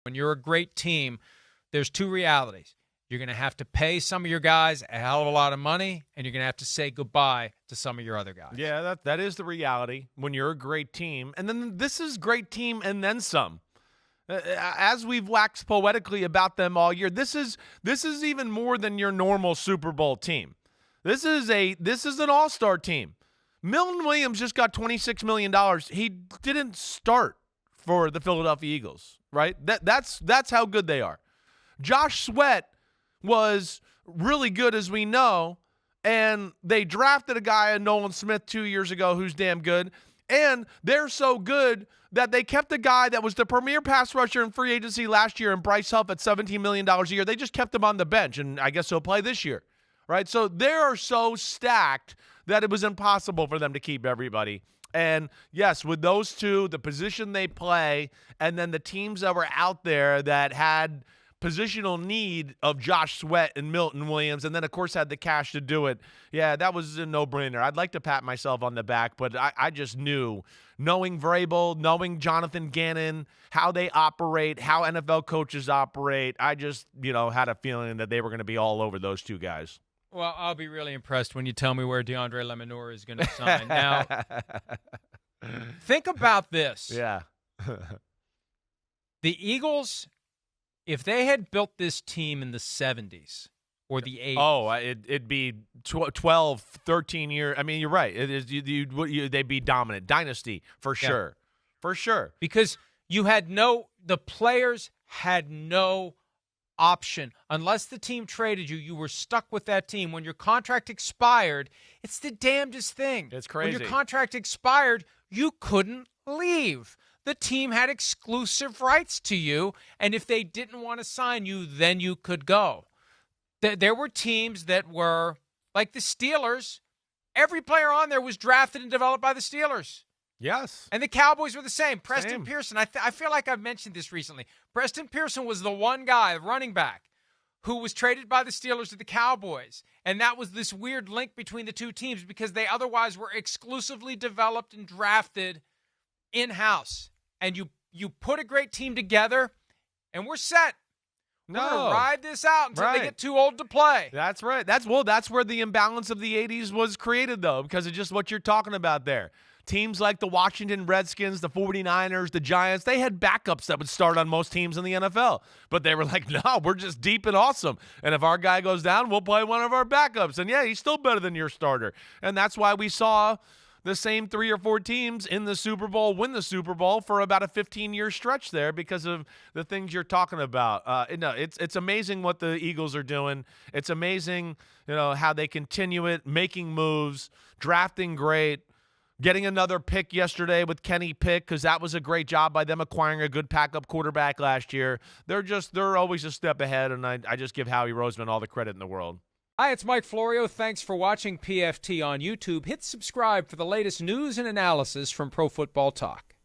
When you're a great team, there's two realities. You're going to have to pay some of your guys a hell of a lot of money, and you're going to have to say goodbye to some of your other guys. Yeah, that is the reality when you're a great team. And then this is great team and then some. As we've waxed poetically about them all year, this is even more than your normal Super Bowl team. This is an all-star team. Milton Williams just got $26 million. He didn't start for the Philadelphia Eagles, right? That's how good they are. Josh Sweat was really good, as we know, and they drafted a guy, Nolan Smith, 2 years ago who's damn good, and they're so good that they kept a guy that was the premier pass rusher in free agency last year and Bryce Huff at $17 million a year. They just kept him on the bench, and I guess he'll play this year, right? So they are so stacked that it was impossible for them to keep everybody. And, yes, with those two, the position they play, and then the teams that were out there that had – positional need of Josh Sweat and Milton Williams, and then, of course, had the cash to do it. Yeah, that was a no-brainer. I'd like to pat myself on the back, but I just knew, knowing Vrabel, knowing Jonathan Gannon, how they operate, how NFL coaches operate, I just, had a feeling that they were going to be all over those two guys. Well, I'll be really impressed when you tell me where DeAndre Lemonore is going to sign. Now, think about this. Yeah. The Eagles, if they had built this team in the 70s or the 80s. It'd be 12, 13 years. I mean, you're right. It is. They'd be dominant. Dynasty, for sure. Yeah. For sure. Because the players had no option. Unless the team traded you, you were stuck with that team. When your contract expired, it's the damnedest thing. It's crazy. When your contract expired, you couldn't leave. The team had exclusive rights to you, and if they didn't want to sign you, then you could go. There were teams that were, like the Steelers, every player on there was drafted and developed by the Steelers. Yes. And the Cowboys were the same. Preston Pearson, I feel like I've mentioned this recently. Preston Pearson was the one guy, running back, who was traded by the Steelers to the Cowboys. And that was this weird link between the two teams because they otherwise were exclusively developed and drafted in-house. And you put a great team together, and we're set. We're going to ride this out until they get too old to play. That's right. That's where the imbalance of the 80s was created, though, because of just what you're talking about there. Teams like the Washington Redskins, the 49ers, the Giants, they had backups that would start on most teams in the NFL. But they were like, no, we're just deep and awesome. And if our guy goes down, we'll play one of our backups. And, yeah, he's still better than your starter. And that's why we saw the same 3 or 4 teams in the Super Bowl win the Super Bowl for about a 15-year stretch there because of the things you're talking about. It's amazing what the Eagles are doing. It's amazing, how they continue it, making moves, drafting great, getting another pick yesterday with Kenny Pick because that was a great job by them acquiring a good backup quarterback last year. They're always a step ahead, and I just give Howie Roseman all the credit in the world. Hi, it's Mike Florio. Thanks for watching PFT on YouTube. Hit subscribe for the latest news and analysis from Pro Football Talk.